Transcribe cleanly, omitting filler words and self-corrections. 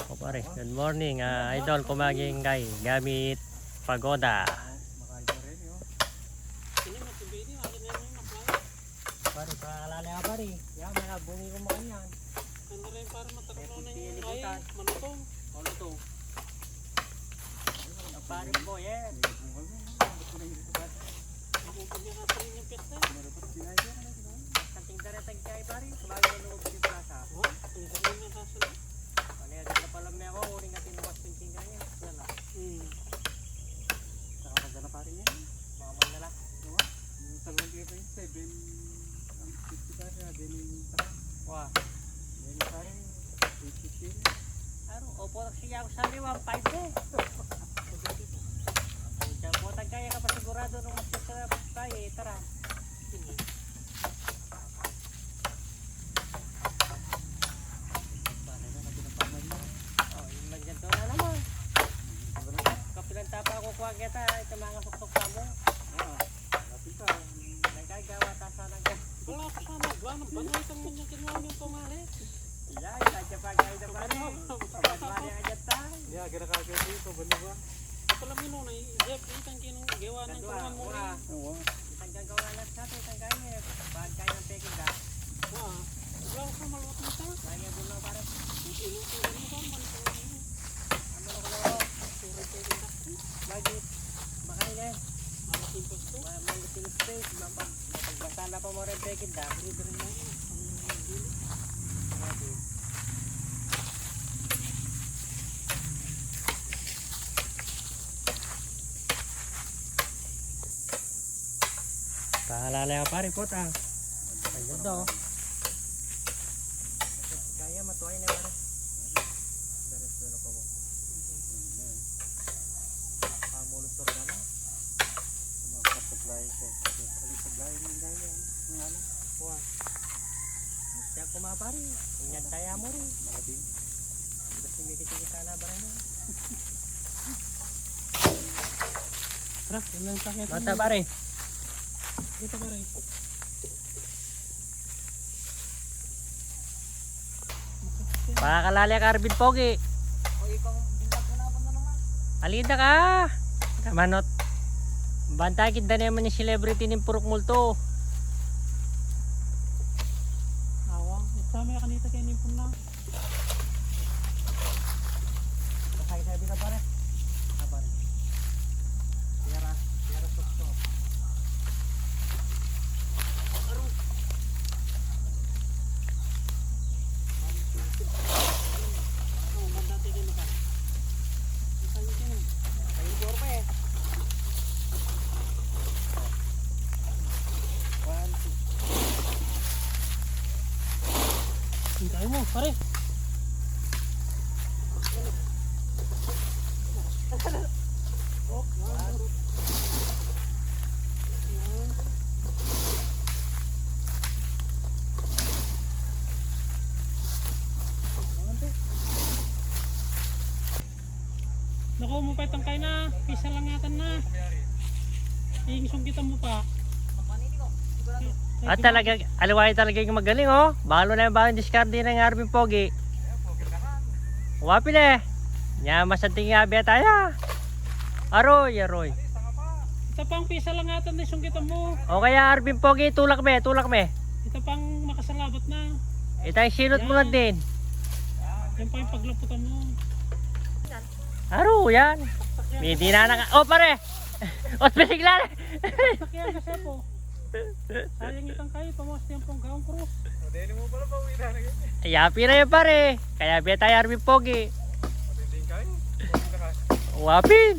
O pare, good morning idol, kumaging kay gamit pagoda. Pare, pakakalala ka pare. Yan, may nabungi ko mga yan. Ano rin para matakaw na yung ay, manutong. Manutong. Pare mo, yan. Pagpapagyan natin rin yung pesta. Kanting daratag kay pare, kumaging ko nung si plaza. Oh, ang sabihin na kasala. Panayad na palang may ako, uring natin nuwas pinting kanya. Yan lang. Nakapagdala pa rin yan. Mga mandala. Yung talong kaya pa yung 7, ang 50 pa siya, din yung tara. Wah. Yan pa rin, 850. Ano, opo siya ako sabi 1.5 eh. Diyan po kaya ka pa sigurado nung mas sarap tayo eh, tara. Oh, yung magganto na naman. Kapilang tapa ako kuha kita, ito mga suksok pa mo. Lapit ka. Nagkagawa tasa nagkagawa. Wala ko sana, wala nang banay itong manyang kinuha niyong tumali. Iya, isa pa kayo na pare. Pagmali agad tayo. Yeah, ginakagay dito, bano ba? Kapalamin mo na, Jeff, itang gawa ng kurungan mo rin. Oo. Isang gagawa lang sa atin, isang kanya. Pag kayo ng peking da. Wala ko sa maluwat mo sa. Lagi doon lang pare. Ilutin mo ba, manutong mo. Ano ko lang. Suray kayo din takto. Lagi. Bakay na eh. Malaking pasto. Malaking space. Mapagbasa na pa mo rin peking da. Libre mo yun. Ang dili. Pahalala ka pare, potang. Ayun daw. Kaya matuay na pare. Diretso na pa mo. Pamulutor na lang. Supply ko. Supply ng gaya. Ng ano? Wah. Siya kumapari. Inyan kaya mo rin. Malabing. Gusto mikit-mikita na ba rin? Tara, yun lang sakit. Mata pare. Dito pa rin. Pakakalala ka Arvin Pogi. O ikaw, bilag ko na naman. Alida ka. Kamanot. Bantay kita naman yung celebrity ng Purok Multo. Awang. Ito may kanita kayo nimpon na. Sabi ka pare. Pare. Tira sukso. Oh, mandati din ka. Ito yung kinin. Ayun ko pa eh. 1, 2. Hintay mo, pare. Nakuha mo pa itong kain na. Pisa lang yatan na. Iingsong kita mo pa. At talaga, aliway talaga yung magaling oh. Balo na yung bagong discard din ng Arvin Pogi. Wapil eh. Nyamas ang tinga biya tayo. Aroy. Ito pang pisa lang yatan na isong kita mo. O kaya Arvin Pogi, tulak me. Ito pang makasalabat na. Itay sinot mo na din. Yan pa yung paglaputan mo. Aro, yan. May dinana ka. Oh pare. Ospisigla na. Sakyan kasi po. Sayang itang kayo, pamawas niyan pong gaong krus. O, dahil mo pala pa uwi na na ganyan. Yapi na yan pare. Kaya biya tayo Arvin Pogi. O, dahil kayo. Wapin.